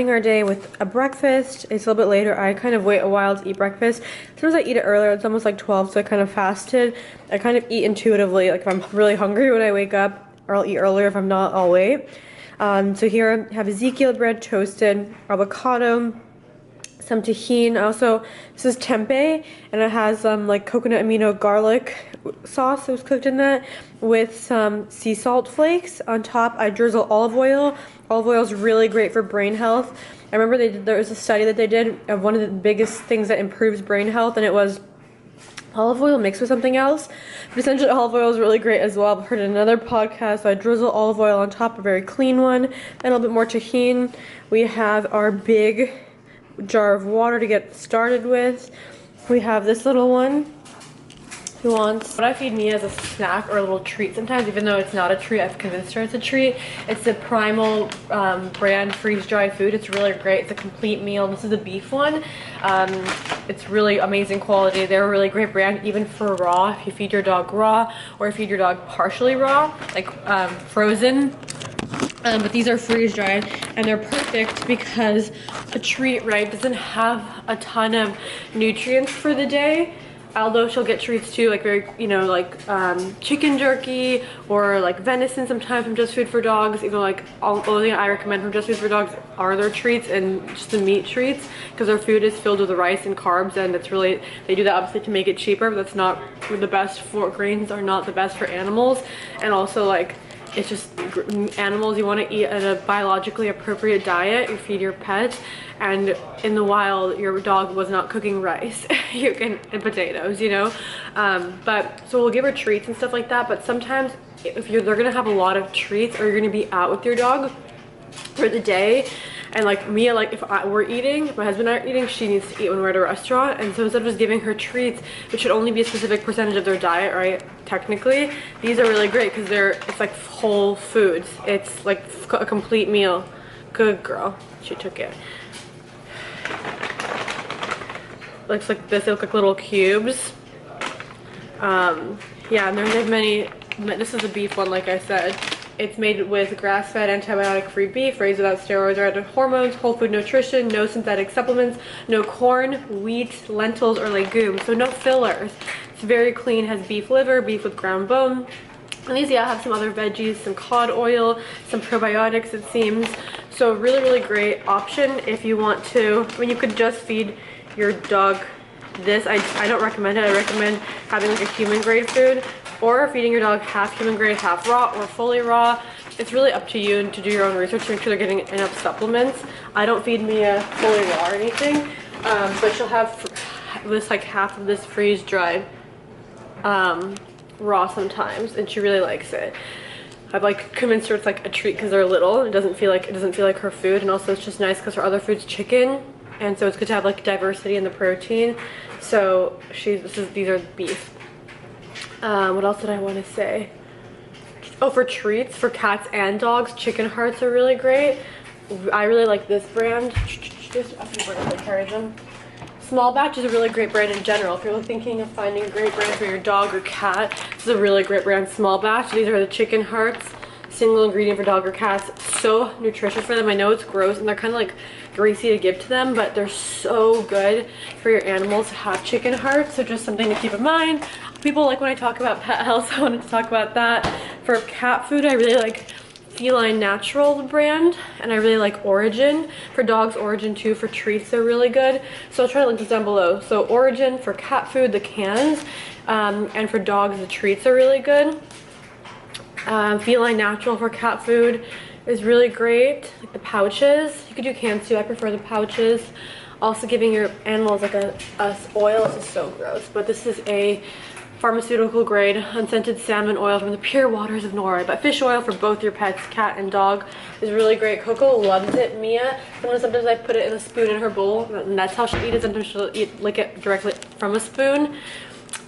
starting our day with a breakfast. It's a little bit later. I kind of wait a while to eat breakfast. Sometimes I eat it earlier. It's almost like 12, so I kind of fasted. I kind of eat intuitively, like if I'm really hungry when I wake up, or I'll eat earlier. If I'm not, I'll wait. So here I have Ezekiel bread toasted, avocado, some tahini. Also, this is tempeh, and it has like coconut amino garlic sauce that was cooked in that with some sea salt flakes. On top, I drizzle olive oil. Olive oil is really great for brain health. I remember there was a study that they did of one of the biggest things that improves brain health, and it was olive oil mixed with something else. But essentially, olive oil is really great as well. I've heard in another podcast, so I drizzle olive oil on top, a very clean one, and a little bit more tahini. We have our big jar of water to get started with. We have this little one who wants what I feed Mia as a snack or a little treat sometimes, even though it's not a treat. I've convinced her it's a treat. It's the Primal brand freeze-dried food. It's really great. It's a complete meal. This is the beef one. It's really amazing quality. They're a really great brand, even for raw. If you feed your dog raw, or if you feed your dog partially raw, like frozen. But these are freeze-dried, and they're perfect because a treat, right, doesn't have a ton of nutrients for the day. Although she'll get treats too, like very, you know, like chicken jerky or like venison sometimes from Just Food for Dogs. Even like all the only thing I recommend from Just Food for Dogs are their treats and just the meat treats, because their food is filled with rice and carbs, and it's really, they do that obviously to make it cheaper, but that's not the best for, grains are not the best for animals. And also, like, it's just animals, you want to eat at a biologically appropriate diet. You feed your pets, and in the wild your dog was not cooking rice and potatoes, you know. But so we'll give her treats and stuff like that, but sometimes if they're gonna have a lot of treats, or you're gonna be out with your dog for the day, and like Mia, like if we're eating, if my husband and I are eating, she needs to eat when we're at a restaurant. And so instead of just giving her treats, which should only be a specific percentage of their diet, right, technically, these are really great because it's like whole foods. It's like a complete meal. Good girl, she took it. Looks like this. They look like little cubes. Yeah, and there's many. This is a beef one, like I said. It's made with grass-fed, antibiotic-free beef, raised without steroids or added hormones, whole food nutrition, no synthetic supplements, no corn, wheat, lentils, or legumes, so no fillers. It's very clean, has beef liver, beef with ground bone. And these, yeah, have some other veggies, some cod oil, some probiotics, it seems. So really, really great option if you want to. I mean, you could just feed your dog this. I don't recommend it. I recommend having like a human-grade food, or feeding your dog half human grade, half raw, or fully raw. It's really up to you, and to do your own research to make sure they're getting enough supplements. I don't feed Mia fully raw or anything, but she'll have this, like half of this freeze-dried raw sometimes, and she really likes it. I've like convinced her it's like a treat because they're little. It doesn't feel like her food, and also it's just nice because her other food's chicken, and so it's good to have like diversity in the protein. So these are beef. What else did I want to say? Oh, for treats, for cats and dogs, chicken hearts are really great. I really like this brand. Small Batch is a really great brand in general. If you're thinking of finding a great brand for your dog or cat, this is a really great brand, Small Batch. These are the chicken hearts, single ingredient for dog or cats. So nutritious for them. I know it's gross and they're kind of like greasy to give to them, but they're so good for your animals to have chicken hearts. So just something to keep in mind. People like when I talk about pet health, I wanted to talk about that. For cat food, I really like Feline Natural, the brand, and I really like Origin. For dogs, Origin too. For treats, they're really good. So I'll try to link this down below. So Origin for cat food, the cans, and for dogs, the treats are really good. Feline Natural for cat food is really great. Like the pouches, you could do cans too. I prefer the pouches. Also, giving your animals like a oil. This is so gross, but this is a pharmaceutical grade unscented salmon oil from the pure waters of Norway. But fish oil for both your pets, cat and dog, is really great. Coco loves it. Mia, sometimes I put it in a spoon in her bowl, and that's how she'll eat it. Sometimes she'll lick it directly from a spoon.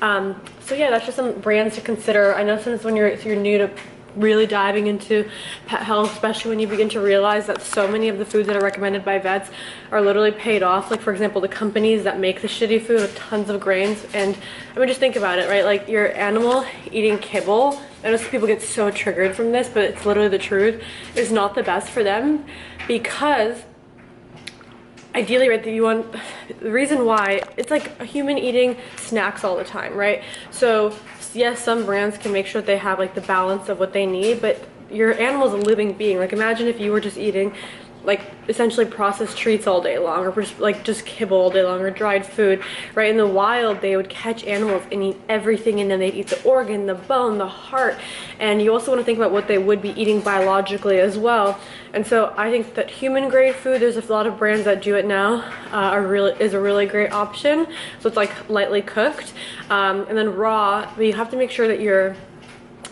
So yeah, that's just some brands to consider. I know sometimes when you're new to really diving into pet health, especially when you begin to realize that so many of the foods that are recommended by vets are literally paid off. Like, for example, the companies that make the shitty food with tons of grains. And I mean, just think about it, right? Like, your animal eating kibble, I know some people get so triggered from this, but it's literally the truth, is not the best for them, because ideally, right, that you want, the reason why, it's like a human eating snacks all the time, right? So yes, some brands can make sure that they have like the balance of what they need, but your animal's a living being. Like imagine if you were just eating like essentially processed treats all day long, or just kibble all day long, or dried food, right? In the wild, they would catch animals and eat everything, and then they'd eat the organ, the bone, the heart, and you also want to think about what they would be eating biologically as well. And so I think that human grade food, there's a lot of brands that do it now, is a really great option. So it's like lightly cooked, and then raw, but you have to make sure that you're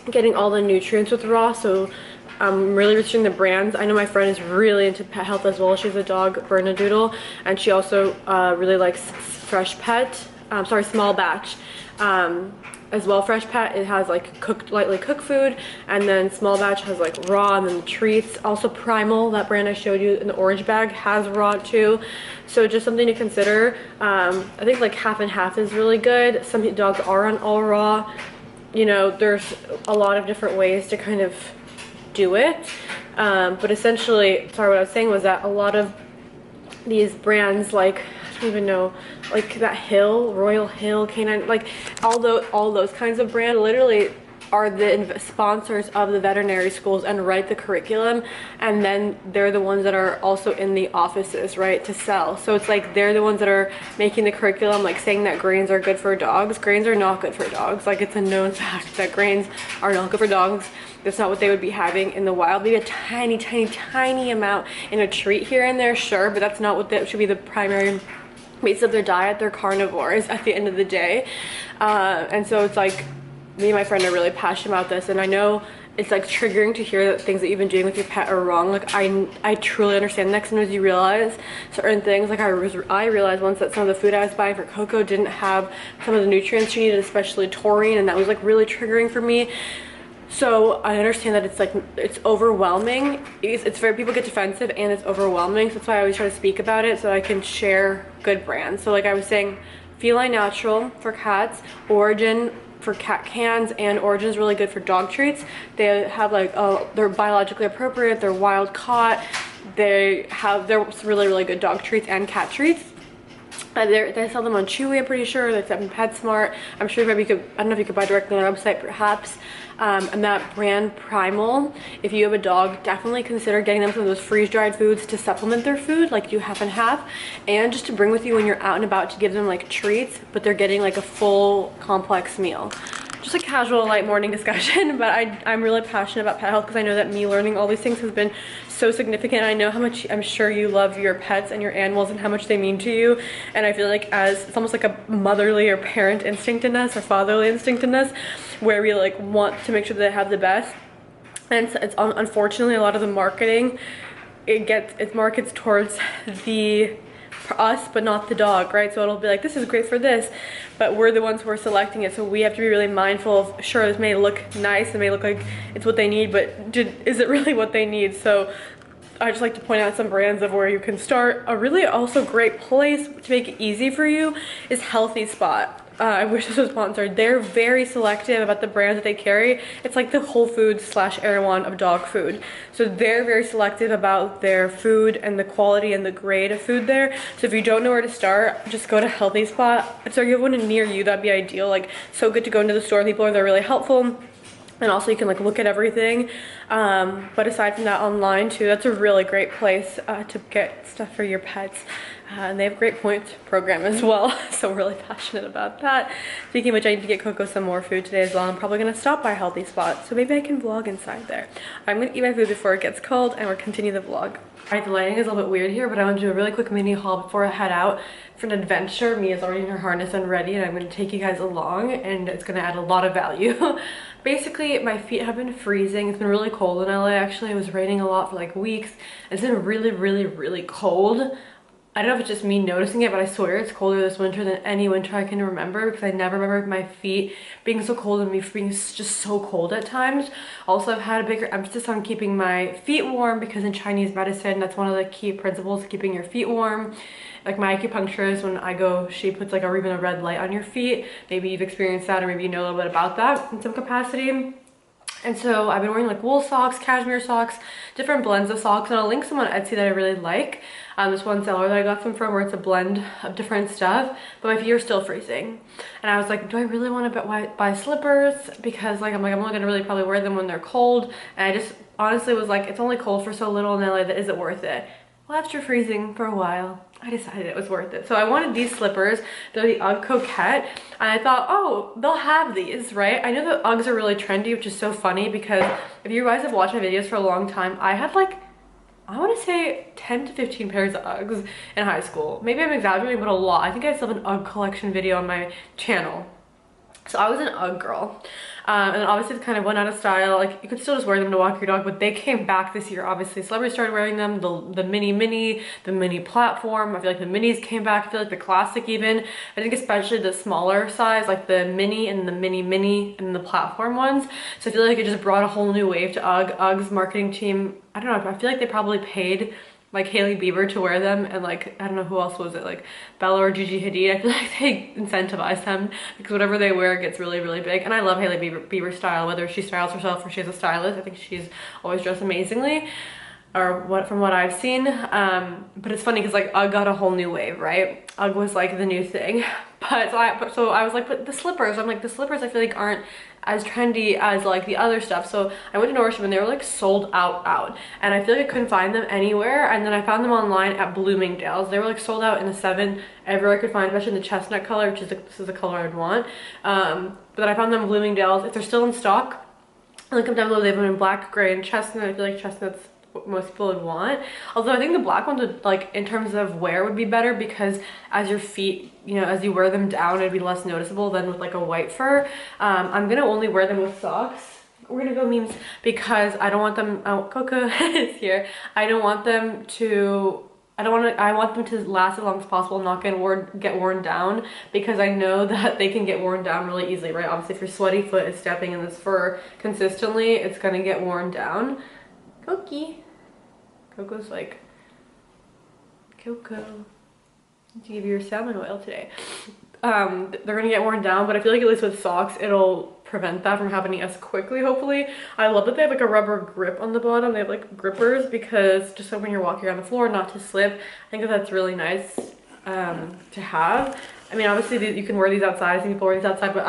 getting all the nutrients with raw. So I'm really researching the brands. I know my friend is really into pet health as well. She's a dog Bernedoodle, and she also really likes Fresh Pet, Small Batch as well. Fresh Pet, it has like lightly cooked food, and then Small Batch has like raw, and then the treats. Also Primal, that brand I showed you in the orange bag, has raw too. So just something to consider. I think like half and half is really good. Some dogs are on all raw. You know, there's a lot of different ways to kind of do it, but essentially, sorry, what I was saying was that a lot of these brands, like I don't even know, like that Royal Hill, Canine, like all those kinds of brands literally are the sponsors of the veterinary schools and write the curriculum, and then they're the ones that are also in the offices, right, to sell. So it's like they're the ones that are making the curriculum, like saying that grains are good for dogs. Grains are not good for dogs. Like it's a known fact that grains are not good for dogs. That's not what they would be having in the wild. Maybe a tiny, tiny, tiny amount in a treat here and there, sure, but that's not what that should be the primary basis of their diet. They're carnivores at the end of the day. And so it's like, me and my friend are really passionate about this, and I know it's like triggering to hear that things that you've been doing with your pet are wrong. Like I truly understand that. Sometimes you realize certain things, like I realized once that some of the food I was buying for Coco didn't have some of the nutrients she needed, especially taurine, and that was like really triggering for me. So I understand that it's like, it's overwhelming. It's very, people get defensive and it's overwhelming. So that's why I always try to speak about it so I can share good brands. So like I was saying, Feline Natural for cats, Origin for cat cans, and Origin is really good for dog treats. They have like, they're biologically appropriate, they're wild caught, they're really, really good dog treats and cat treats. They sell them on Chewy, I'm pretty sure. They sell them PetSmart. I'm sure maybe you could, I don't know if you could buy directly on their website perhaps. And that brand Primal, if you have a dog, definitely consider getting them some of those freeze-dried foods to supplement their food, like do half and half, and just to bring with you when you're out and about to give them like treats, but they're getting like a full complex meal. Just a casual light morning discussion, but I'm really passionate about pet health because I know that me learning all these things has been so significant. I know how much, I'm sure you love your pets and your animals and how much they mean to you, and I feel like it's almost like a motherly or parent instinct in us, or fatherly instinct in us, where we like want to make sure that they have the best. And it's unfortunately a lot of the marketing, it markets towards us but not the dog, right? So it'll be like, this is great for this, but we're the ones who are selecting it, so we have to be really mindful of, sure, this may look nice, it may look like it's what they need, but is it really what they need? So I just like to point out some brands of where you can start. A really also great place to make it easy for you is Healthy Spot. I wish this was sponsored. They're very selective about the brands that they carry. It's like the Whole Foods / Erewhon of dog food. So they're very selective about their food and the quality and the grade of food there. So if you don't know where to start, just go to Healthy Spot. So if you have one near you, that'd be ideal. Like, so good to go into the store. People are there really helpful. And also you can like look at everything. But aside from that, online too, that's a really great place to get stuff for your pets. And they have a great points program as well, so we're really passionate about that. Speaking of which, I need to get Coco some more food today as well. I'm probably gonna stop by Healthy Spot, so maybe I can vlog inside there. I'm gonna eat my food before it gets cold, and we'll continue the vlog. Alright, the lighting is a little bit weird here, but I want to do a really quick mini haul before I head out for an adventure. Mia's already in her harness and ready, and I'm gonna take you guys along, and it's gonna add a lot of value. Basically, my feet have been freezing. It's been really cold in LA, actually. It was raining a lot for like weeks. It's been really, really, really cold. I don't know if it's just me noticing it, but I swear it's colder this winter than any winter I can remember, because I never remember my feet being so cold and me being just so cold at times. Also, I've had a bigger emphasis on keeping my feet warm, because in Chinese medicine, that's one of the key principles, keeping your feet warm. Like my acupuncturist, when I go, she puts like even a red light on your feet. Maybe you've experienced that, or maybe you know a little bit about that in some capacity. And so I've been wearing like wool socks, cashmere socks, different blends of socks, and I'll link some on Etsy that I really like. This one seller that I got them from where it's a blend of different stuff, but my feet are still freezing. And I was like, do I really want to buy slippers? Because like, I'm only gonna really probably wear them when they're cold. And I just honestly was like, it's only cold for so little in LA, that is it worth it? Well, after freezing for a while, I decided it was worth it. So I wanted these slippers. They're the Ugg Coquette. And I thought, oh, they'll have these, right? I know that Uggs are really trendy, which is so funny because if you guys have watched my videos for a long time, I had like, I want to say 10 to 15 pairs of Uggs in high school. Maybe I'm exaggerating, but a lot. I think I still have an Ugg collection video on my channel. So I was an Ugg girl. And then obviously it kind of went out of style. Like you could still just wear them to walk your dog, but they came back this year. Obviously celebrities started wearing them, the mini platform. I feel like the minis came back. I feel like the classic even. I think especially the smaller size, like the mini and the mini and the platform ones. So I feel like it just brought a whole new wave to Ugg. Ugg's marketing team, I don't know, I feel like they probably paid like Hailey Bieber to wear them, and like I don't know who else was it, like Bella or Gigi Hadid. I feel like they incentivize them because whatever they wear gets really, really big. And I love Hailey Bieber style, whether she styles herself or she has a stylist. I think she's always dressed amazingly, or from what I've seen. But it's funny because like Ugg got a whole new wave, right? Ugg was like the new thing. But so I was like, but the slippers, I'm like, the slippers I feel like aren't as trendy as like the other stuff. So I went to Nordstrom and they were like sold out, and I feel like I couldn't find them anywhere. And then I found them online at Bloomingdale's. They were like sold out in the 7 everywhere I could find, especially in the chestnut color, which is like, this is the color I'd want. But then I found them at Bloomingdale's. If they're still in stock, I'll link them down below. They have them in black, gray, and chestnut. I feel like chestnut's what most people would want. Although I think the black ones would, like in terms of wear, would be better because as your feet, you know, as you wear them down, it'd be less noticeable than with like a white fur. I'm gonna only wear them with socks. We're gonna go memes because I don't want them, oh, Coco is here. I want them to last as long as possible, not get worn down, because I know that they can get worn down really easily, right? Obviously if your sweaty foot is stepping in this fur consistently, it's gonna get worn down. Coco's like, Coco, I need to give you your salmon oil today. They're gonna get worn down, but I feel like at least with socks, it'll prevent that from happening as quickly, hopefully. I love that they have like a rubber grip on the bottom. They have like grippers, because just so when you're walking around the floor, not to slip. I think that's really nice to have. I mean, obviously you can wear these outside. I think people wear these outside, but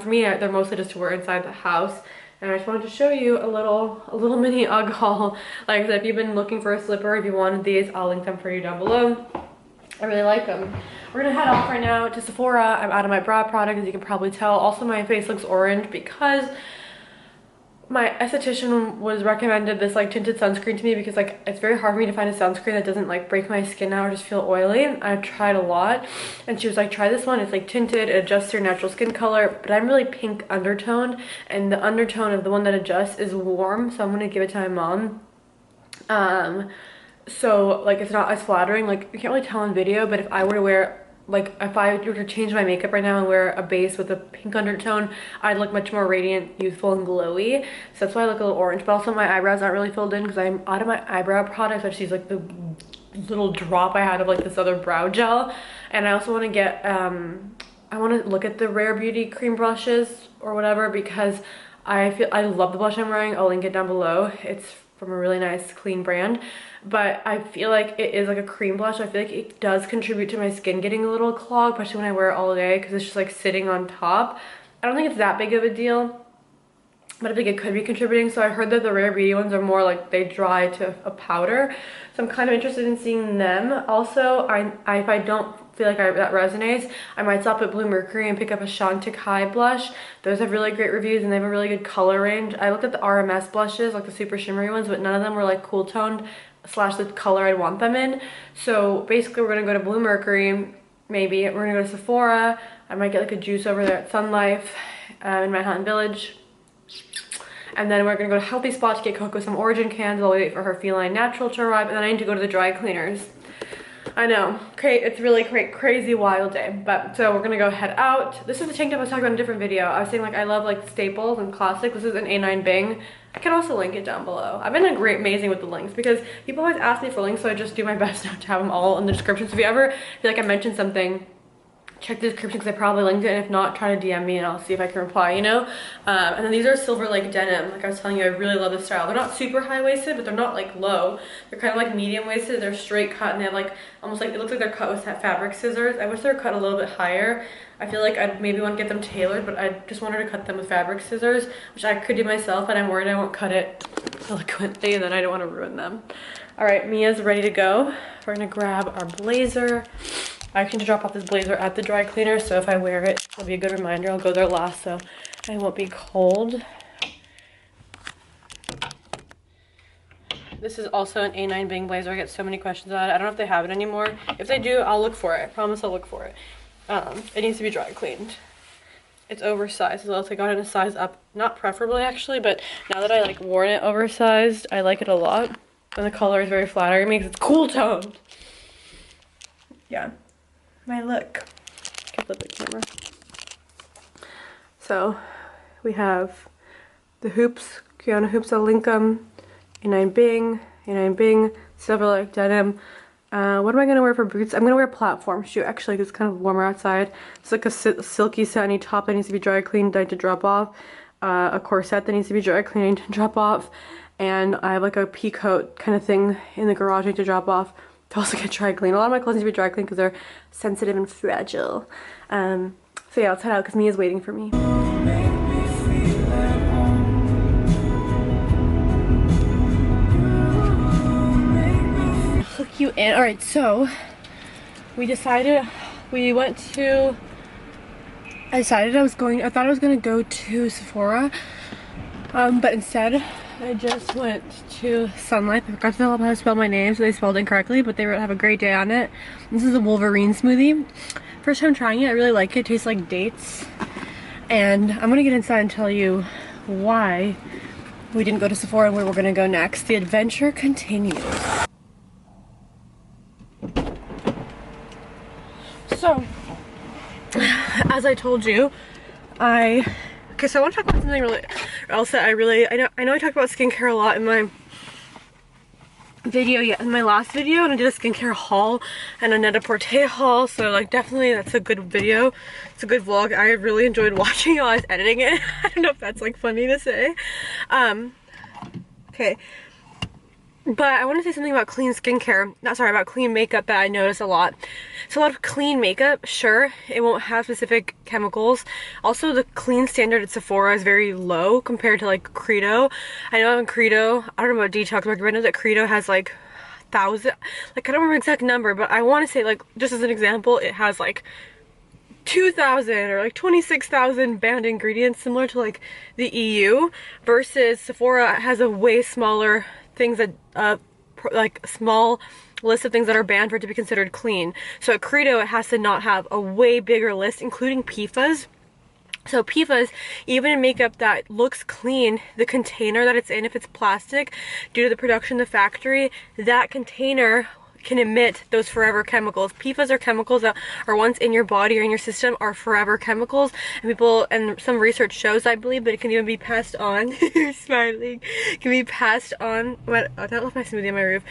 for me, they're mostly just to wear inside the house. And I just wanted to show you a little mini Ugg haul. Like I said, if you've been looking for a slipper, if you wanted these, I'll link them for you down below. I really like them. We're gonna head off right now to Sephora. I'm out of my brow product, as you can probably tell. Also, my face looks orange because my esthetician was recommended this like tinted sunscreen to me, because like it's very hard for me to find a sunscreen that doesn't like break my skin out or just feel oily. I've tried a lot, and she was like, try this one. It's like tinted, it adjusts your natural skin color, but I'm really pink undertoned, and the undertone of the one that adjusts is warm, so I'm gonna give it to my mom. So like it's not as flattering, like you can't really tell on video, but if I were to wear, like if I were to change my makeup right now and wear a base with a pink undertone, I'd look much more radiant, youthful, and glowy. So that's why I look a little orange. But also my eyebrows aren't really filled in because I'm out of my eyebrow products. I just use like the little drop I had of like this other brow gel. And I also want to get I want to look at the Rare Beauty cream brushes or whatever, because I love the blush I'm wearing. I'll link it down below. It's from a really nice clean brand, but I feel like it is like a cream blush. I feel like it does contribute to my skin getting a little clogged, especially when I wear it all day, because it's just like sitting on top. I don't think it's that big of a deal, but I think it could be contributing. So I heard that the Rare Beauty ones are more like they dry to a powder, so I'm kind of interested in seeing them. Also, if I don't feel like that resonates, I might stop at Bluemercury and pick up a Shantic High blush. Those have really great reviews and they have a really good color range. I looked at the RMS blushes, like the super shimmery ones, but none of them were like cool toned / the color I'd want them in. So basically we're gonna go to Bluemercury, maybe we're gonna go to Sephora. I might get like a juice over there at Sun Life in Manhattan Village. And then we're gonna go to Healthy Spot to get Coco some Origin cans while we wait for her Feline Natural to arrive. And then I need to go to the dry cleaners. I know, it's really crazy wild day. But so we're gonna go head out. This is the tank top I was talking about in a different video. I was saying like I love like staples and classics. This is an Anine Bing. I can also link it down below. I've been amazing with the links because people always ask me for links, so I just do my best not to have them all in the description. So if you ever feel like I mentioned something check the description because I probably linked it, and if not, try to DM me and I'll see if I can reply, you know? And then these are Silver Lake denim. Like I was telling you, I really love this style. They're not super high-waisted, but they're not like low. They're kind of like medium-waisted. They're straight cut, and they have like, almost like, it looks like they're cut with fabric scissors. I wish they were cut a little bit higher. I feel like I maybe want to get them tailored, but I just wanted to cut them with fabric scissors, which I could do myself, but I'm worried I won't cut it eloquently, and then I don't want to ruin them. All right, Mia's ready to go. We're gonna grab our blazer. I actually need to drop off this blazer at the dry cleaner, so if I wear it, it'll be a good reminder. I'll go there last, so I won't be cold. This is also an Anine Bing Blazer. I get so many questions about it. I don't know if they have it anymore. If they do, I'll look for it. I promise I'll look for it. It needs to be dry cleaned. It's oversized as well, so I got it in a size up. Not preferably, actually, but now that I like worn it oversized, I like it a lot. And the color is very flattering me because it's cool toned. Yeah. My look. Can't flip the camera. So we have the hoops, Kiana hoops. I'll link them. Anine Bing, Silver Lake denim. What am I gonna wear for boots? I'm gonna wear a platform shoe. Actually, it's kind of warmer outside. It's like a silky satiny top that needs to be dry cleaned. I need to drop off. A corset that needs to be dry cleaned and drop off. And I have like a pea coat kind of thing in the garage I need to drop off. To also get dry cleaned. A lot of my clothes need to be dry cleaned because they're sensitive and fragile. So yeah, let's head out because Mia's waiting for me. Hook you in. Alright, so we decided I thought I was gonna go to Sephora, but instead I just went to Sunlight. I forgot to tell them how to spell my name, so they spelled it incorrectly, but they wrote "Have a great day" on it. This is a Wolverine smoothie. First time trying it, I really like it. It tastes like dates. And I'm gonna get inside and tell you why we didn't go to Sephora and where we're gonna go next. The adventure continues. So, as I told you, okay, so I want to talk about something else that I know I talked about skincare a lot in my video, in my last video, and I did a skincare haul and a Net-a-Porter haul, so like definitely that's a good video. It's a good vlog. I really enjoyed watching it while I was editing it. I don't know if that's like funny to say. Okay. But I want to say something about clean skincare, about clean makeup that I notice a lot. So a lot of clean makeup, sure, it won't have specific chemicals. Also, the clean standard at Sephora is very low compared to like Credo. I know I'm in Credo, I don't know about Detox Market, but I know that Credo has like 1,000, like I don't remember the exact number, but I want to say like, just as an example, it has like 2,000 or like 26,000 banned ingredients, similar to like the EU, versus Sephora has a way smaller things that like small list of things that are banned for it to be considered clean. So at Credo it has to not have a way bigger list, including PFAS. So PFAS, even in makeup that looks clean, the container that it's in, if it's plastic, due to the production in the factory, that container can emit those forever chemicals. PFAS are chemicals that are once in your body or in your system are forever chemicals, and some research shows, I believe, that it can even be passed on. You're smiling. It can be passed on. What? Oh, that left my smoothie on my roof.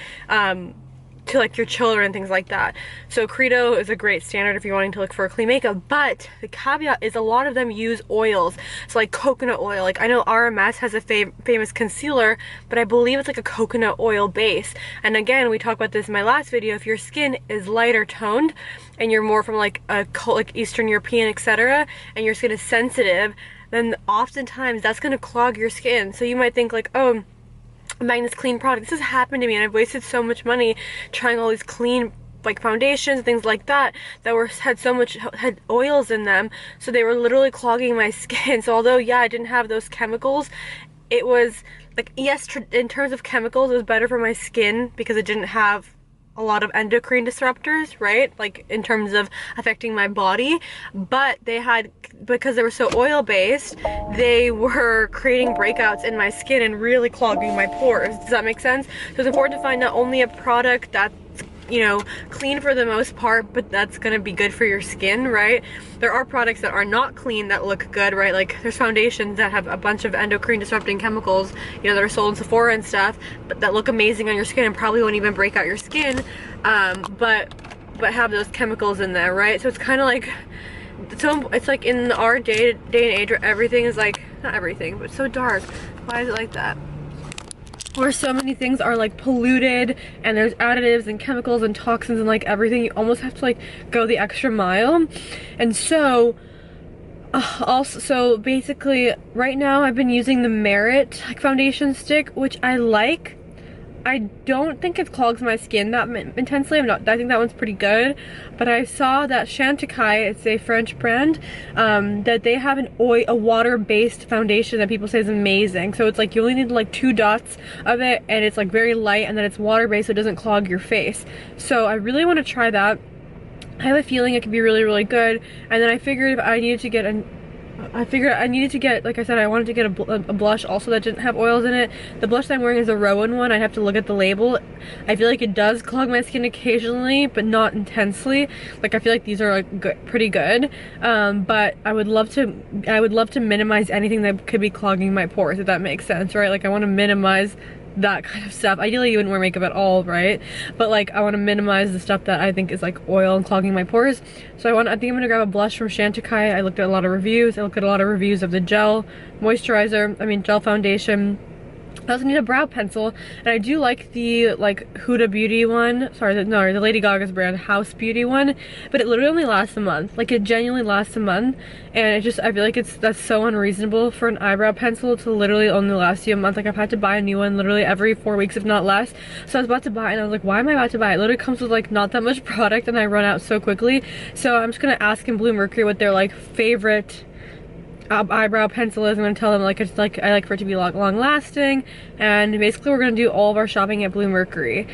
To like your children and things like that. So Credo is a great standard if you're wanting to look for a clean makeup, but the caveat is a lot of them use oils. So like coconut oil, like I know RMS has a famous concealer, but I believe it's like a coconut oil base. And again, we talked about this in my last video, if your skin is lighter toned and you're more from like Eastern European, etc., and your skin is sensitive, then oftentimes that's going to clog your skin. So you might think like, oh, I'm buying this clean product. This has happened to me and I've wasted so much money trying all these clean like foundations and things like that had oils in them, so they were literally clogging my skin. So although yeah, I didn't have those chemicals, it was like, yes, in terms of chemicals it was better for my skin because it didn't have a lot of endocrine disruptors, right? Like in terms of affecting my body, but they had, because they were so oil based, they were creating breakouts in my skin and really clogging my pores. Does that make sense? So it's important to find not only a product that's, you know, clean for the most part, but that's gonna be good for your skin, right? There are products that are not clean that look good, right? Like there's foundations that have a bunch of endocrine disrupting chemicals, you know, that are sold in Sephora and stuff, but that look amazing on your skin and probably won't even break out your skin. But but have those chemicals in there, right? So it's kind of like, so it's like in our day and age where everything is like, not everything, but so dark. Why is it like that? Where so many things are like polluted and there's additives and chemicals and toxins and like everything, you almost have to like go the extra mile. And so also, so basically right now I've been using the Merit like foundation stick, which I like. I don't think it clogs my skin that intensely. I think that one's pretty good. But I saw that Chantecaille, it's a French brand, that they have a water-based foundation that people say is amazing. So it's like you only need like 2 dots of it, and it's like very light, and then it's water-based so it doesn't clog your face. So I really want to try that. I have a feeling it could be really, really good. And then I figured if I needed to get like I said, I wanted to get a blush also that didn't have oils in it. The blush that I'm wearing is a Rowan one. I'd have to look at the label. I feel like it does clog my skin occasionally, but not intensely. Like I feel like these are like pretty good. But I would love to minimize anything that could be clogging my pores, if that makes sense, right? Like I want to minimize that kind of stuff. Ideally you wouldn't wear makeup at all, right? But like I want to minimize the stuff that I think is like oil and clogging my pores. So I think I'm gonna grab a blush from Chantecaille. I looked at a lot of reviews. I looked at a lot of reviews of the gel foundation. I also need a brow pencil, and I do like the like Huda Beauty one. Sorry, the Lady Gaga's brand, House Beauty one, but it literally only lasts a month. Like it genuinely lasts a month, and I feel like that's so unreasonable for an eyebrow pencil to literally only last you a month. Like I've had to buy a new one literally every 4 weeks, if not less. So I was about to buy it, and I was like, why am I about to buy it? It literally comes with like not that much product, and I run out so quickly. So I'm just gonna ask in Bluemercury what their like favorite eyebrow pencil is. I'm gonna tell them like I like for it to be long lasting, and basically we're gonna do all of our shopping at Bluemercury.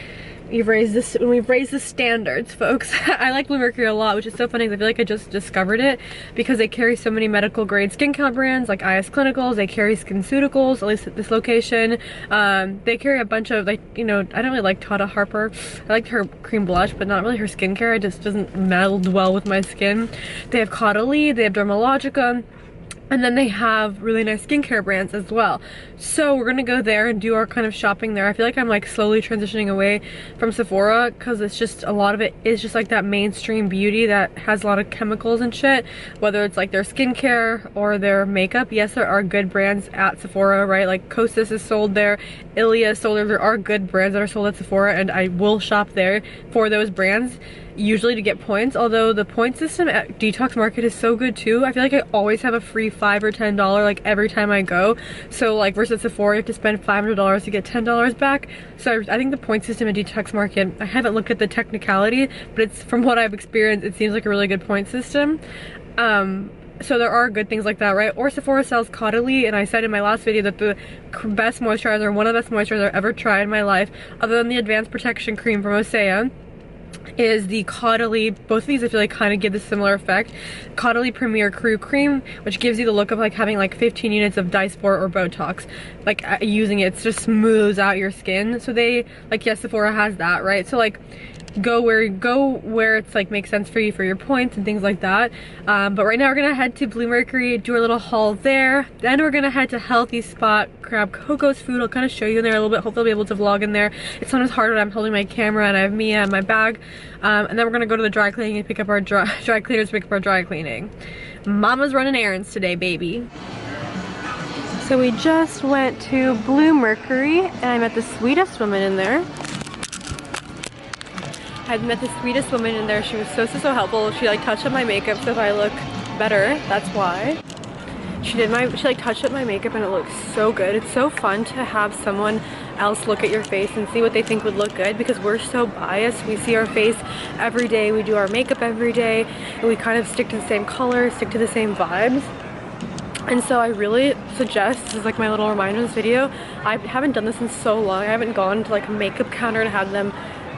We've raised the standards, folks. I like Bluemercury a lot, which is so funny because I feel like I just discovered it because they carry so many medical grade skincare brands like IS Clinicals. They carry SkinCeuticals, at least at this location. They carry a bunch of like, you know, I don't really like Tata Harper. I like her cream blush, but not really her skincare. It just doesn't meld well with my skin. They have Caudalie, they have Dermalogica. And then they have really nice skincare brands as well. So we're gonna go there and do our kind of shopping there. I feel like I'm like slowly transitioning away from Sephora because it's just, a lot of it is just like that mainstream beauty that has a lot of chemicals and shit. Whether it's like their skincare or their makeup. Yes, there are good brands at Sephora, right? Like Kosas is sold there, Ilia is sold there. There are good brands that are sold at Sephora, and I will shop there for those brands, usually to get points. Although the point system at Detox Market is so good too. I feel like I always have a free $5 or $10 like every time I go. So like versus Sephora, you have to spend $500 to get $10 back. So I think the point system at Detox Market, I haven't looked at the technicality, but it's, from what I've experienced, it seems like a really good point system. So there are good things like that, right? Or Sephora sells Caudalie, and I said in my last video that the best moisturizer, one of the best moisturizers I've ever tried in my life, other than the Advanced Protection Cream from Osea, is the Caudalie. Both of these I feel like kind of give the similar effect. Caudalie Premier Crew Cream, which gives you the look of like having like 15 units of Dysport or Botox. Like using it just smooths out your skin. So they, like, yes, Sephora has that, right? So like go where it's like makes sense for you for your points and things like that. But right now we're gonna head to Bluemercury, do our little haul there. Then we're gonna head to Healthy Spot, grab Coco's food. I'll kind of show you in there a little bit. Hopefully I'll be able to vlog in there. It's sometimes hard when I'm holding my camera and I have Mia in my bag. And then we're gonna go to the dry cleaning and pick up our dry cleaners to pick up our dry cleaning. Mama's running errands today, baby. So we just went to Bluemercury and I met the sweetest woman in there. I met the sweetest woman in there. She was so helpful. She like touched up my makeup so if I look better, that's why. She like touched up my makeup and it looks so good. It's so fun to have someone else look at your face and see what they think would look good, because we're so biased. We see our face every day, we do our makeup every day, and we kind of stick to the same colors, stick to the same vibes. And so I really suggest, this is like my little reminder in this video, I haven't done this in so long. I haven't gone to like a makeup counter and had them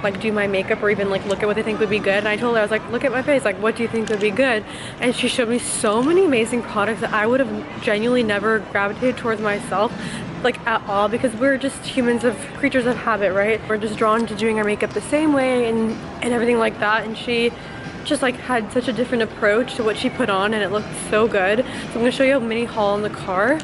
like do my makeup or even like look at what they think would be good. And I told her, I was like, look at my face, like what do you think would be good? And she showed me so many amazing products that I would have genuinely never gravitated towards myself, like at all, because we're just humans, of creatures of habit, right? We're just drawn to doing our makeup the same way and everything like that. And she just like had such a different approach to what she put on, and it looked so good. So I'm gonna show you a mini haul in the car.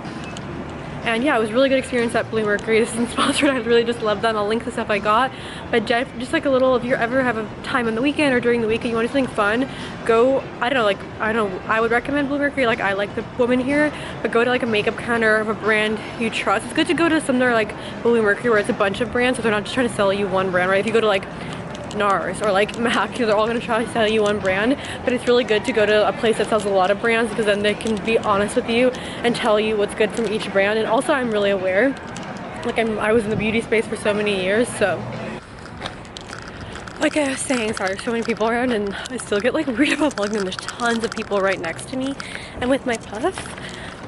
And yeah, it was a really good experience at Blue Mercury. This isn't sponsored, I really just love them. I'll link the stuff I got. But just like a little, if you ever have a time on the weekend or during the week and you want to do something fun, go, I would recommend Blue Mercury. Like, I like the woman here, but go to like a makeup counter of a brand you trust. It's good to go to somewhere like Blue Mercury where it's a bunch of brands, so they're not just trying to sell you one brand, right? If you go to like NARS or like MAC, they're all going to try to sell you one brand, but it's really good to go to a place that sells a lot of brands, because then they can be honest with you and tell you what's good from each brand. And also, I'm really aware, like I was in the beauty space for so many years, so like I was saying, sorry, there's so many people around and I still get like weird about vlogging and there's tons of people right next to me and with my puff.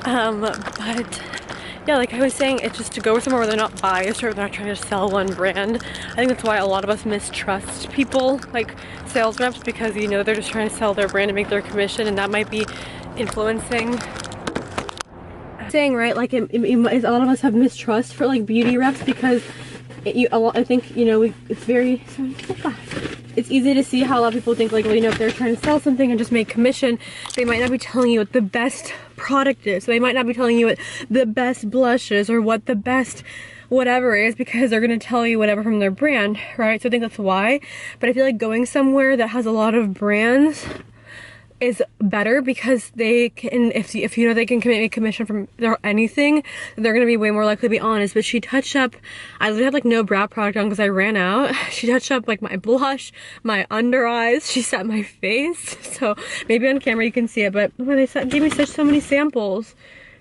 But yeah, like I was saying, it's just to go somewhere where they're not biased or they're not trying to sell one brand. I think that's why a lot of us mistrust people, like sales reps, because you know they're just trying to sell their brand and make their commission, and that might be influencing. Saying, right, like a lot of us have mistrust for like beauty reps because I think, you know, it's very, it's easy to see how a lot of people think, like, well, you know, if they're trying to sell something and just make commission, they might not be telling you what the best product is. So they might not be telling you what the best blush is or what the best whatever is, because they're going to tell you whatever from their brand, right? So I think that's why. But I feel like going somewhere that has a lot of brands is better, because they can, if you know they can make commission from anything, they're gonna be way more likely to be honest. But she touched up, I literally had like no brow product on because I ran out. She touched up like my blush, my under eyes, she set my face, so maybe on camera you can see it, but when they gave me so many samples,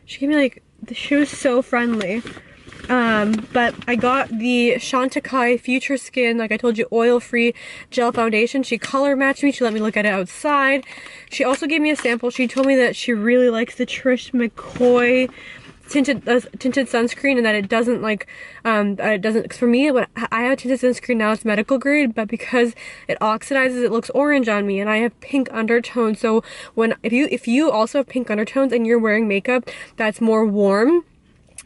she gave me like, she was so friendly. But I got the Chantecaille Future Skin, like I told you, oil-free gel foundation. She color matched me. She let me look at it outside. She also gave me a sample. She told me that she really likes the Trish McCoy tinted sunscreen, and that it doesn't like, it doesn't, for me, when I have a tinted sunscreen now, it's medical grade, but because it oxidizes, it looks orange on me, and I have pink undertones. So if you also have pink undertones and you're wearing makeup that's more warm,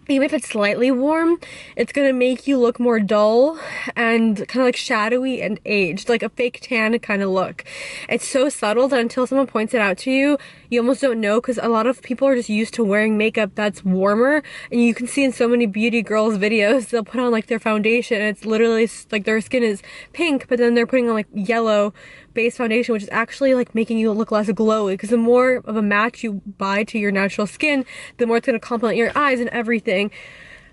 even if it's slightly warm, it's gonna make you look more dull and kind of like shadowy and aged, like a fake tan kind of look. It's so subtle that until someone points it out to you, you almost don't know, because a lot of people are just used to wearing makeup that's warmer, and you can see in so many beauty girls videos, they'll put on like their foundation and it's literally like their skin is pink, but then they're putting on like yellow base foundation, which is actually like making you look less glowy, because the more of a match you buy to your natural skin, the more it's going to complement your eyes and everything.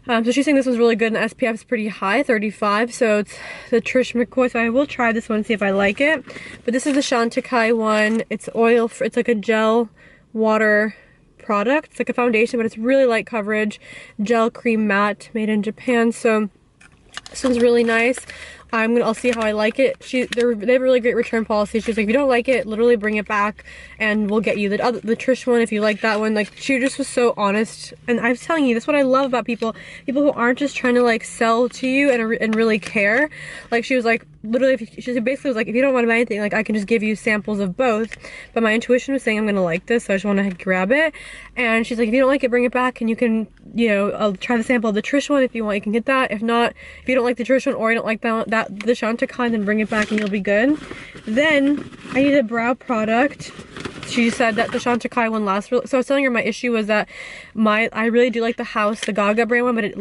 So she's saying this was really good, and SPF is pretty high, 35, so it's the Trish McCoy, so I will try this one, see if I like it. But this is the Chantecaille one. It's oil, it's like a gel water product. It's like a foundation, but it's really light coverage, gel cream matte, made in Japan. So this one's really nice. I'll see how I like it. They have a really great return policy. She's like, if you don't like it, literally bring it back and we'll get you the Trish one if you like that one. Like, she just was so honest. And I'm telling you, that's what I love about people who aren't just trying to like sell to you and really care. Like, she was like, literally, she basically was like, if you don't want to buy anything, like, I can just give you samples of both. But my intuition was saying I'm gonna like this, so I just want to grab it. And she's like, if you don't like it, bring it back and you can, you know, I'll try the sample of the Trish one if you want, you can get that. If not, if you don't like the Trish one or you don't like the Chantecaille, then bring it back and you'll be good. Then I need a brow product. She said that the Chantecaille one lasts really, so I was telling her my issue was that I really do like the Gaga brand one, but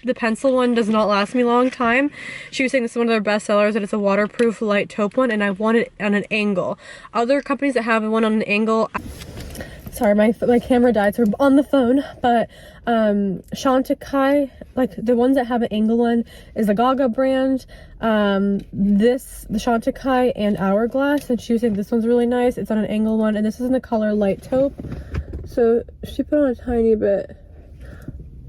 the pencil one does not last me a long time. She was saying this is one of their best sellers, that it's a waterproof light taupe one, and I want it on an angle. Other companies that have one on an angle, sorry, my camera died, so we're on the phone, but Chantecaille, like the ones that have an angle one is the Gaga brand, the Chantecaille and Hourglass, and she was saying this one's really nice. It's on an angle one, and this is in the color light taupe. So she put on a tiny bit.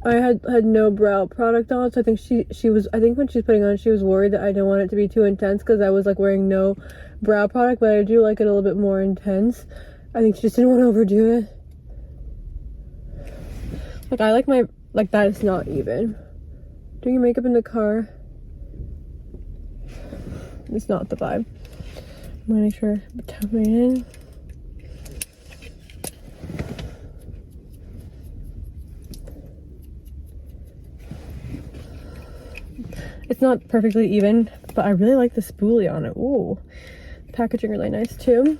I had no brow product on, so I think she was, I think when she's putting on, she was worried that I didn't want it to be too intense because I was like wearing no brow product, but I do like it a little bit more intense. I think she just didn't want to overdo it. Like, I like like that is not even. Doing your makeup in the car, it's not the vibe. I'm gonna make sure to tap it in. It's not perfectly even, but I really like the spoolie on it. Ooh, packaging really nice too.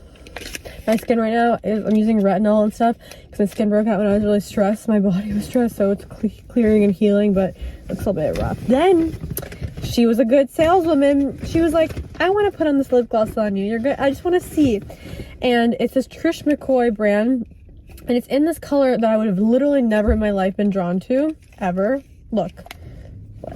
My skin right now is, I'm using retinol and stuff because my skin broke out when I was really stressed. My body was stressed, so it's clearing and healing, but it looks a little bit rough. Then she was a good saleswoman. She was like, I want to put on this lip gloss on you. You're good. I just want to see. And it's this Trish McCoy brand, and it's in this color that I would have literally never in my life been drawn to, ever. Look.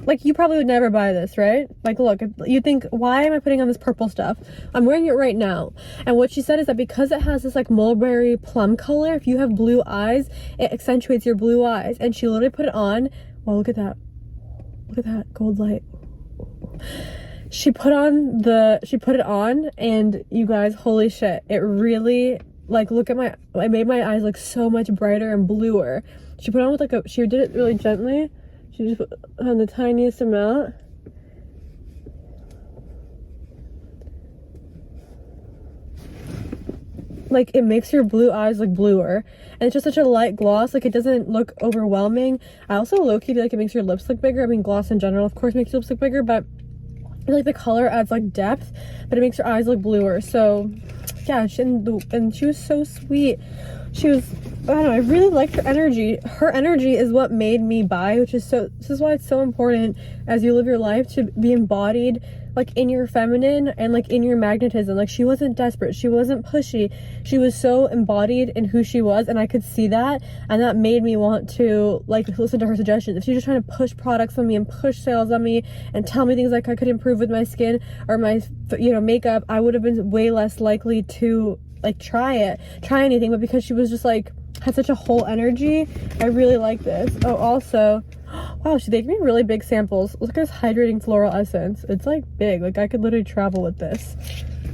Like, you probably would never buy this, right? Like, look, you think, why am I putting on this purple stuff? I'm wearing it right now. And what she said is that because it has this like mulberry plum color, if you have blue eyes, it accentuates your blue eyes. And she literally put it on. Well, look at that. Look at that gold light. She put it on, and you guys, holy shit, it really, like, look at I made my eyes look so much brighter and bluer. She put on with like she did it really gently. She just put on the tiniest amount. Like, it makes your blue eyes look bluer, and it's just such a light gloss. Like, it doesn't look overwhelming. I also low-key feel like it makes your lips look bigger. I mean, gloss in general of course makes your lips look bigger, but I feel like the color adds like depth, but it makes your eyes look bluer. So yeah, and she was so sweet. She was, I don't know, I really liked her energy. Her energy is what made me buy, this is why it's so important as you live your life to be embodied, like, in your feminine and like in your magnetism. Like, she wasn't desperate, she wasn't pushy, she was so embodied in who she was, and I could see that, and that made me want to like listen to her suggestions. If she was just trying to push products on me and push sales on me and tell me things like I could improve with my skin or my, you know, makeup, I would have been way less likely to like try anything. But because she was just like, had such a whole energy, I really like this. Oh, also, wow, they gave me really big samples. Look at this hydrating floral essence. It's like big, like I could literally travel with this.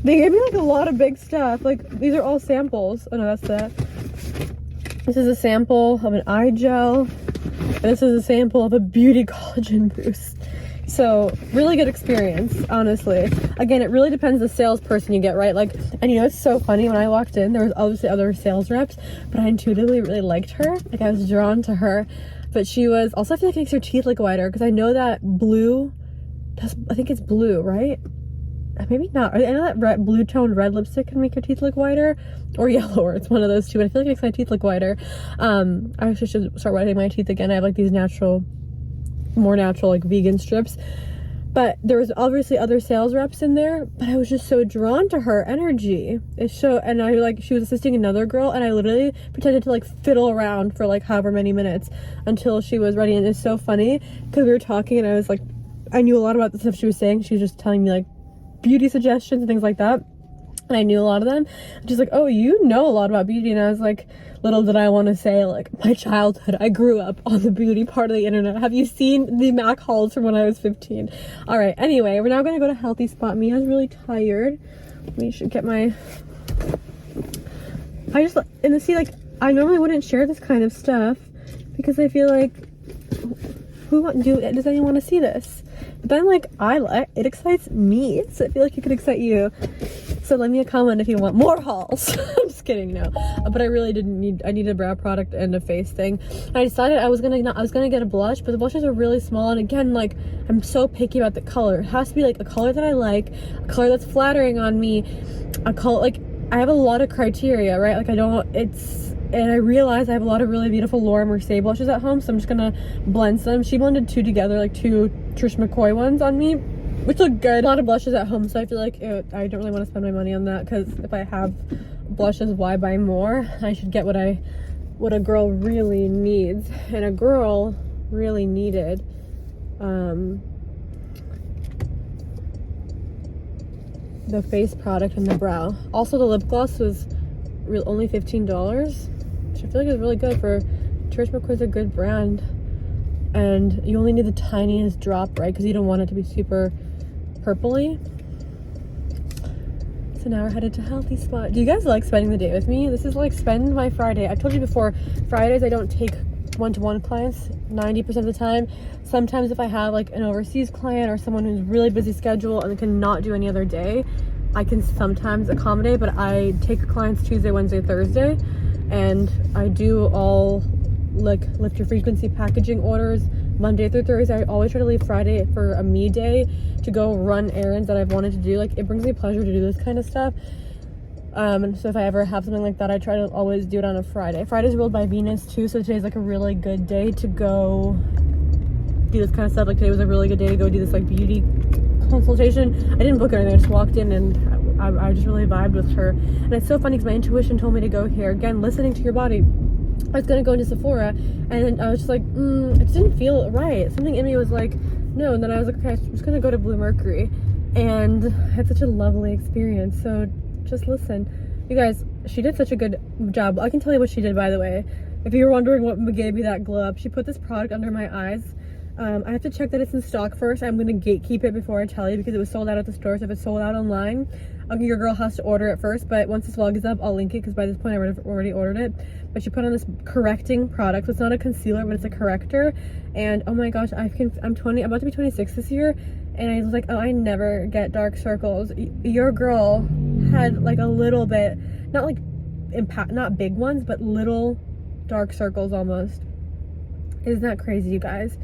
They gave me like a lot of big stuff. Like, these are all samples. Oh no, that's that. This is a sample of an eye gel, and this is a sample of a beauty collagen boost. So really good experience, honestly. Again, it really depends the salesperson you get, right? Like, and you know, it's so funny, when I walked in, there was obviously other sales reps, but I intuitively really liked her. Like, I was drawn to her. But she was also, I feel like it makes your teeth look whiter, because I know that blue, I think it's blue, right? Maybe not. I know that blue toned red lipstick can make your teeth look whiter, or yellow, or it's one of those two, but I feel like it makes my teeth look whiter. I actually should start whitening my teeth again. I have like these more natural like vegan strips, but there was obviously other sales reps in there, but I was just so drawn to her energy. And I like, she was assisting another girl, and I literally pretended to like fiddle around for like however many minutes until she was ready. And it's so funny because we were talking, and I was like, I knew a lot about the stuff she was saying. She was just telling me like beauty suggestions and things like that, and I knew a lot of them. And she's like, oh, you know a lot about beauty. And I was like, little did I want to say, like, my childhood, I grew up on the beauty part of the internet. Have you seen the MAC hauls from when I was 15? All right, anyway, we're now going to go to Healthy Spot. Mia's really tired. We should get my, I normally wouldn't share this kind of stuff because I feel like, does anyone want to see this? But then, like, it excites me, so I feel like it could excite you. So leave me a comment if you want more hauls. I'm just kidding, no. But I really I needed a brow product and a face thing. And I decided I was gonna get a blush, but the blushes are really small, and again, like, I'm so picky about the color. It has to be like a color that I like, a color that's flattering on me, a color, like, I have a lot of criteria, right? Like, and I realize I have a lot of really beautiful Laura Mercier blushes at home, so I'm just gonna blend them. She blended two together, like two Trish McCoy ones on me, which look good. A lot of blushes at home, so I feel like I don't really want to spend my money on that, because if I have blushes, why buy more? I should get what a girl really needs, and a girl really needed the face product and the brow. Also, the lip gloss was only $15, which I feel like is really good for Trish McCoy's a good brand, and you only need the tiniest drop, right? Because you don't want it to be super purpley. So now we're headed to Healthy Spot. Do you guys like spending the day with me? This is like spend my Friday. I told you before, Fridays I don't take one-to-one clients 90% of the time. Sometimes if I have like an overseas client or someone who's really busy schedule and cannot do any other day, I can sometimes accommodate, but I take clients Tuesday, Wednesday, Thursday, and I do all like lift your frequency packaging orders Monday through Thursday. I always try to leave Friday for a me day to go run errands that I've wanted to do. Like, it brings me pleasure to do this kind of stuff. So if I ever have something like that, I try to always do it on a Friday. Friday's ruled by Venus too, so today's like a really good day to go do this kind of stuff. Like today was a really good day to go do this like beauty consultation. I didn't book anything, I just walked in and I just really vibed with her. And it's so funny because my intuition told me to go here. Again, listening to your body. I was gonna go into Sephora and I was just like, it just didn't feel right. Something in me was like, no. And then I was like, okay, I'm just gonna go to Blue Mercury. And I had such a lovely experience. So just listen. You guys, she did such a good job. I can tell you what she did, by the way. If you were wondering what gave me that glow up, she put this product under my eyes. I have to check that it's in stock first. I'm gonna gatekeep it before I tell you because it was sold out at the store. So if it's sold out online, your girl has to order it first. But once this vlog is up, I'll link it because by this point I would have already ordered it. But she put on this correcting product. So it's not a concealer, but it's a corrector. And oh my gosh, I'm about to be 26 this year. And I was like, oh, I never get dark circles. Your girl had like a little bit, not like not big ones, but little dark circles almost. Isn't that crazy, you guys?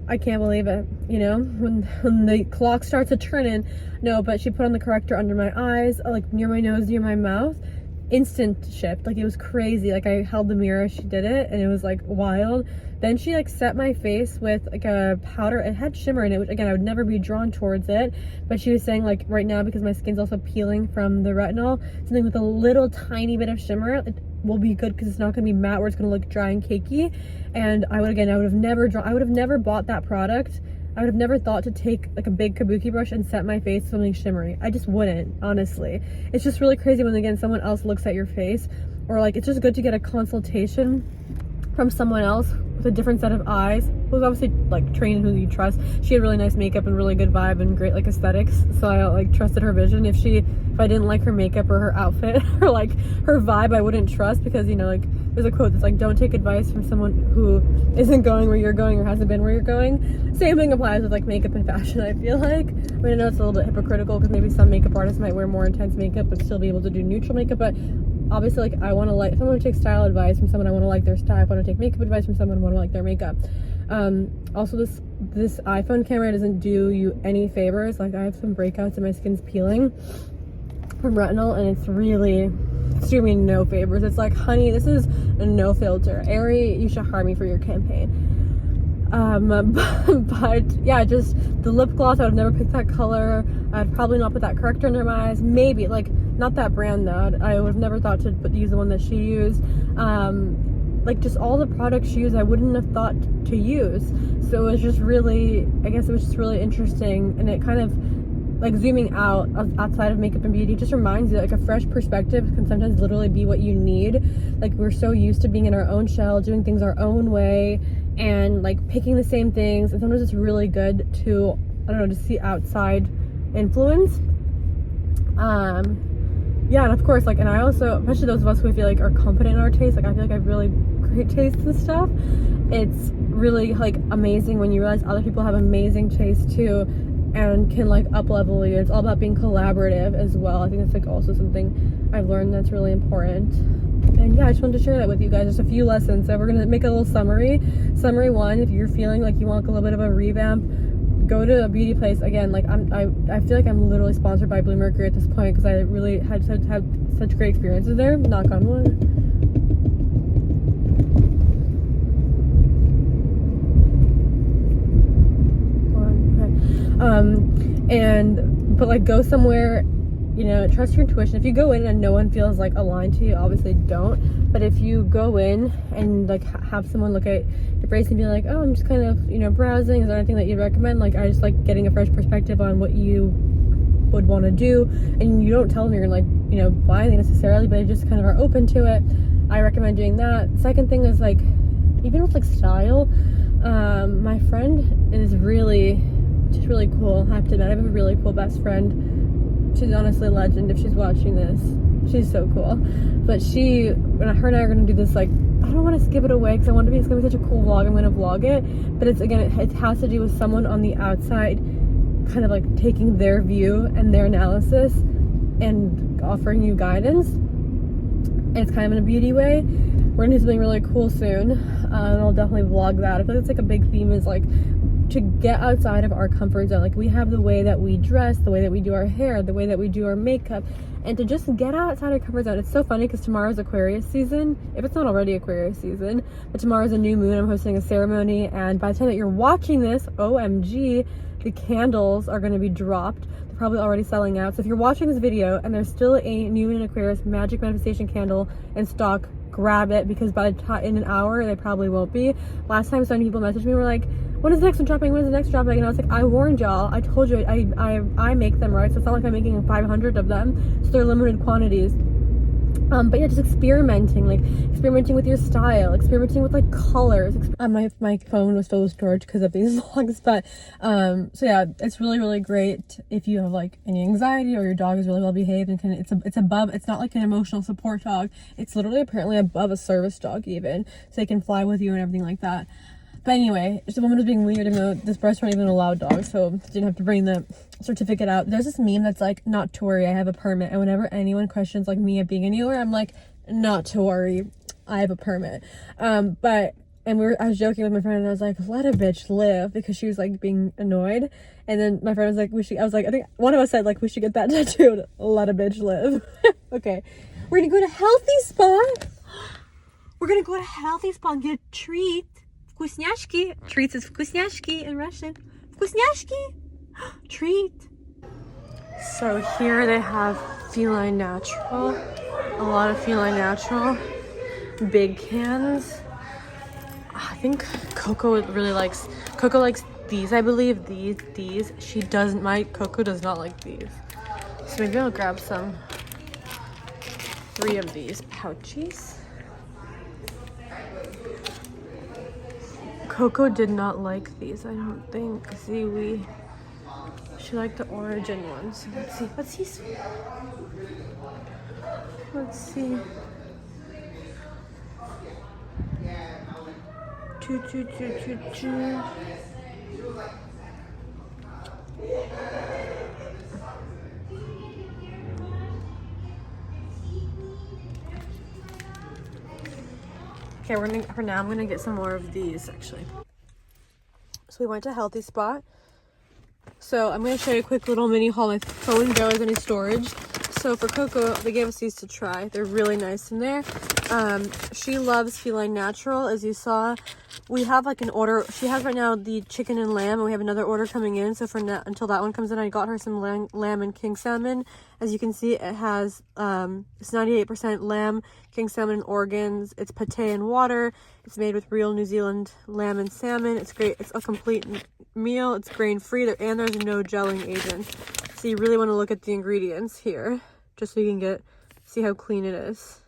I can't believe it, you know, when the clock starts to turn in. No, but she put on the corrector under my eyes, like near my nose, near my mouth. Instant shift, like it was crazy. Like I held the mirror, she did it, and it was like wild. Then she like set my face with like a powder. It had shimmer in it, which again I would never be drawn towards it, but she was saying like right now, because my skin's also peeling from the retinol, something with a little tiny bit of shimmer, it will be good because it's not going to be matte where it's going to look dry and cakey. And I would have never bought that product. I would have never thought to take like a big kabuki brush and set my face with something shimmery. I just wouldn't, honestly. It's just really crazy when again someone else looks at your face, or like it's just good to get a consultation from someone else with a different set of eyes, who's obviously like trained, who you trust. She had really nice makeup and really good vibe and great like aesthetics, so I like trusted her vision. If I didn't like her makeup or her outfit or like her vibe, I wouldn't trust, because you know, like there's a quote that's like, don't take advice from someone who isn't going where you're going or hasn't been where you're going. Same thing applies with like makeup and fashion, I feel like. I mean, I know it's a little bit hypocritical because maybe some makeup artists might wear more intense makeup but still be able to do neutral makeup, but obviously, like, I want to like, if I want to take style advice from someone, I want to like their style. If I want to take makeup advice from someone, I want to like their makeup. Also, this iPhone camera doesn't do you any favors. Like, I have some breakouts and my skin's peeling from retinol, and it's doing me no favors. It's like, honey, this is a no filter. Aerie, you should hire me for your campaign. But yeah, just the lip gloss, I would never pick that color. I'd probably not put that corrector under my eyes. Maybe, like, not that brand though. I would have never thought to use the one that she used. Like just all the products she used, I wouldn't have thought to use. So it was just really, I guess it was just really interesting, and it kind of like zooming out outside of makeup and beauty just reminds you like a fresh perspective can sometimes literally be what you need. Like we're so used to being in our own shell, doing things our own way, and like picking the same things, and sometimes it's really good to, I don't know, to see outside influence. Yeah, and of course, like, and I also, especially those of us who feel like are confident in our taste, like I feel like I have really great taste and stuff. It's really like amazing when you realize other people have amazing taste too, and can like up level you. It's all about being collaborative as well. I think it's like also something I've learned that's really important. And yeah, I just wanted to share that with you guys. Just a few lessons. So we're gonna make a little summary. Summary 1: if you're feeling like you want a little bit of a revamp, go to a beauty place. Again, like I feel like I'm literally sponsored by Blue Mercury at this point because I really had such great experiences there. Knock on wood. But like go somewhere, you know, trust your intuition. If you go in and no one feels like aligned to you, obviously don't. But if you go in and like have someone look at your face and be like, oh, I'm just kind of, you know, browsing, is there anything that you'd recommend? Like, I just like getting a fresh perspective on what you would want to do, and you don't tell them you're gonna like, you know, buy anything necessarily, but you just kind of are open to it. I recommend doing that. Second thing is like, even with like style, my friend is she's really cool. I have to admit, I have a really cool best friend. She's honestly a legend if she's watching this. She's so cool. But when her and I are going to do this, like, I don't want to give it away because it's going to be such a cool vlog. I'm going to vlog it. But it's, again, it has to do with someone on the outside kind of like taking their view and their analysis and offering you guidance. And it's kind of in a beauty way. We're going to do something really cool soon. And I'll definitely vlog that. I feel like it's like a big theme is like to get outside of our comfort zone. Like, we have the way that we dress, the way that we do our hair, the way that we do our makeup, and to just get outside our comfort zone. It's so funny because tomorrow's Aquarius season, if it's not already Aquarius season, but tomorrow's a new moon. I'm hosting a ceremony, and by the time that you're watching this, OMG, the candles are going to be dropped. They're probably already selling out. So if you're watching this video and there's still a new moon in Aquarius magic manifestation candle in stock, grab it, because by the time in an hour they probably won't be. Last time so many people messaged me, were like, when is the next one dropping, when is the next dropping? And I was like, I warned y'all, I told you, I make them, right? So it's not like I'm making 500 of them, so they're limited quantities. But yeah, just experimenting with your style, experimenting with like colors. My phone was filled with storage because of these vlogs, but so yeah, it's really great if you have like any anxiety or your dog is really well behaved and it's not like an emotional support dog. It's literally apparently above a service dog even, so they can fly with you and everything like that. But anyway, the woman was being weird, and this restaurant even allowed dogs, so didn't have to bring the certificate out. There's this meme that's like, not to worry, I have a permit. And whenever anyone questions like me of being anywhere, I'm like, not to worry, I have a permit. I was joking with my friend, and I was like, let a bitch live, because she was like being annoyed. And then my friend was like, I think one of us said like, we should get that tattooed, let a bitch live. Okay, we're gonna go to Healthy Spa. We're gonna go to Healthy Spa and get a treat. Вкусняшки. Treats is вкусняшки in Russian. Вкусняшки. Treat. So here they have Feline Natural. A lot of Feline Natural. Big cans. I think Coco really likes... Coco likes these, I believe. These. She doesn't... Coco does not like these. So maybe I'll grab some... 3 of these pouches. Coco did not like these, I don't think. See, she liked the origin ones. So let's see. Choo. Okay, for now I'm gonna get some more of these actually. So we went to Healthy Spot. So I'm gonna show you a quick little mini haul. My phone barely has any storage. So for Coco, they gave us these to try. They're really nice in there. She loves Feline Natural, as you saw. We have like an order. She has right now the chicken and lamb, and we have another order coming in. So for now, until that one comes in, I got her some lamb and king salmon. As you can see, it has it's 98% lamb, king salmon organs. It's pate and water. It's made with real New Zealand lamb and salmon. It's great. It's a complete meal. It's grain free, and there's no gelling agent. So you really want to look at the ingredients here, just so you can see how clean it is.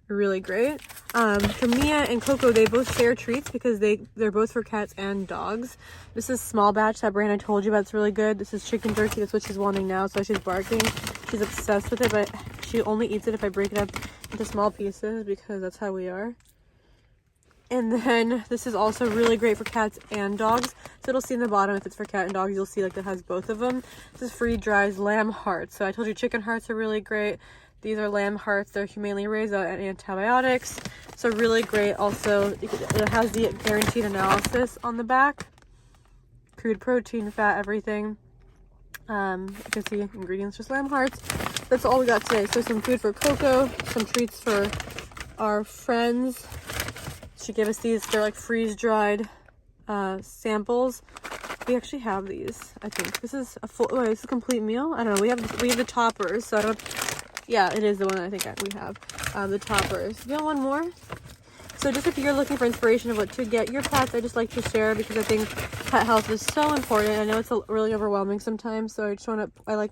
Really great. For Mia and Coco, they both share treats because they're both for cats and dogs. This is small batch, that brand I told you about. It's really good. This is chicken jerky. That's what she's wanting now, so she's barking. She's obsessed with it, but she only eats it if I break it up into small pieces, because that's how we are. And then this is also really great for cats and dogs. So it'll see in the bottom if it's for cat and dogs, you'll see like that has both of them. This is Free Dry's lamb hearts. So I told you chicken hearts are really great. These are lamb hearts. They're humanely raised without antibiotics. So really great. Also, it has the guaranteed analysis on the back. Crude protein, fat, everything. You can see ingredients, just lamb hearts. That's all we got today. So some food for Coco, some treats for our friends. She gave us these. They're like freeze-dried samples. We actually have these, I think. This is this is a complete meal. I don't know. We have the toppers, so I don't... Yeah, it is the one I think we have. The toppers. You want one more? So just if you're looking for inspiration of what to get your pets, I just like to share, because I think pet health is so important. I know it's really overwhelming sometimes, so I just want to,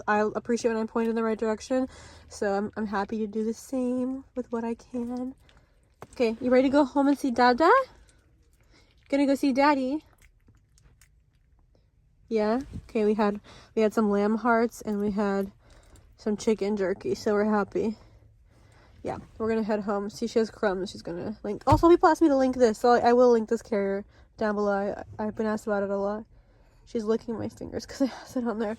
I appreciate when I'm pointed in the right direction. So I'm happy to do the same with what I can. Okay, you ready to go home and see Dada? Gonna go see Daddy? Yeah? Okay, we had some lamb hearts and we had some chicken jerky, so we're happy. Yeah, we're gonna head home. See, she has crumbs. She's gonna link. Also, people asked me to link this, so I will link this carrier down below. I've been asked about it a lot. She's licking my fingers because I have it on there.